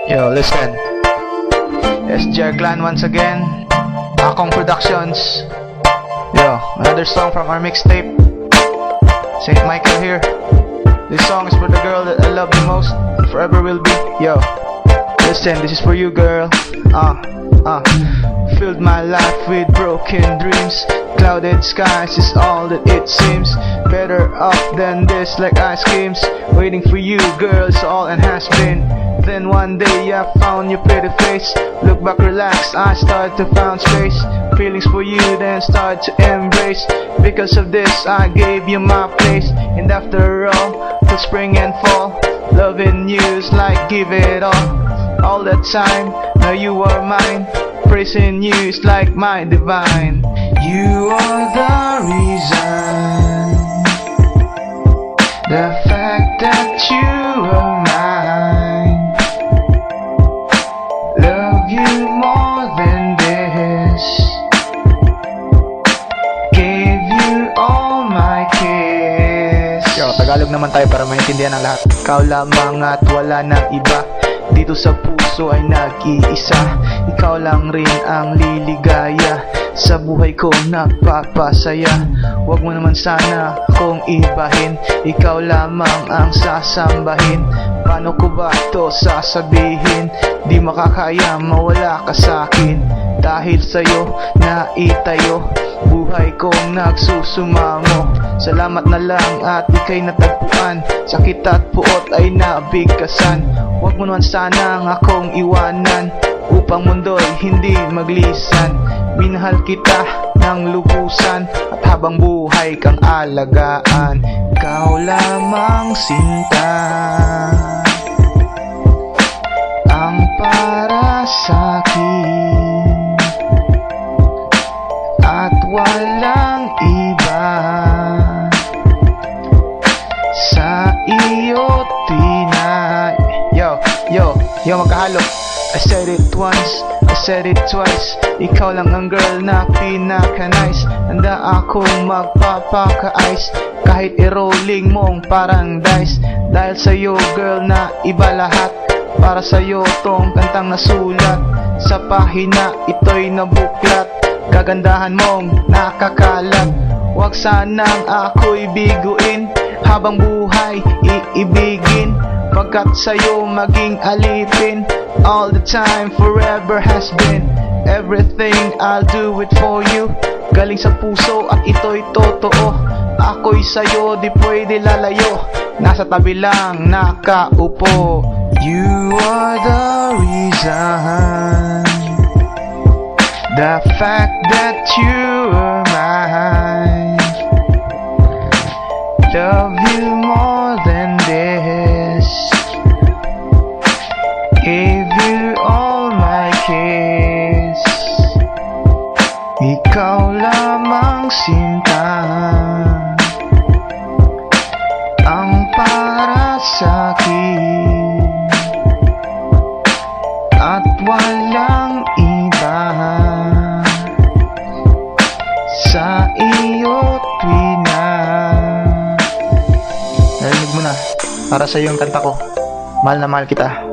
Yo, listen. SJ Clan once again. Akong Productions. Yo, another song from our mixtape. Saint Michael here. This song is for the girl that I love the most and forever will be. Yo, listen, this is for you, girl. Filled my life with broken dreams. Clouded skies is all that it seems. Better off than this, like ice creams. Waiting for you, girl, is all and has been. Then one day I found your pretty face. Look back, relax, I start to found space. Feelings for you then start to embrace. Because of this I gave you my place. And after all, till spring and fall, loving you is like give it all that time, now you are mine. Praising you is like my divine. You are the reason, the fact that you are mine. Love you more than this. Gave you all my kiss. Yo, Tagalog naman tayo para maintindihan ng lahat. Ikaw lamang at wala nang iba. Dito sa puso ay nag-iisa. Ikaw lang rin ang liligaya. Sa buhay ko nagpapasaya. Huwag mo naman sana kong ibahin. Ikaw lamang ang sasambahin. Paano ko ba ito sasabihin? Di makakaya mawala ka sa'kin. Dahil sa'yo naitayo buhay kong nagsusumamo. Salamat na lang at ika'y natagpuan. Sakit at puot ay nabigkasan. Huwag mo naman sanang akong iwanan upang mundo'y hindi maglisan. Minahal kita ng lubusan at habang buhay kang alagaan. Ikaw lamang sinta ang para sa'kin at walang iba. Sa iyo tinay. Yo, magkahalo. I said it once, I said it twice. Ikaw lang ang girl na pinaka-nice. Handa akong magpapaka-ice kahit i-rolling mong parang dice. Dahil sa'yo girl na iba lahat. Para sa'yo tong kantang nasulat. Sa pahina ito'y nabuklat. Kagandahan mong nakakalat. Huwag sanang ako'y biguin. Habang buhay iibigin. Pagkat sa'yo maging alipin. All the time, forever has been. Everything, I'll do it for you. Galing sa puso at ito'y totoo. Ako'y sa'yo, di pwede lalayo. Nasa tabi lang nakaupo. You are the reason, the fact that you are mine. Love you more than this. Gave you all my kiss. Ikaw lamang sinta ang para sa'kin at walang iba. Sa iyo tuwina. Narinig mo na, para sa iyo ang kanta ko. Mahal na mahal kita.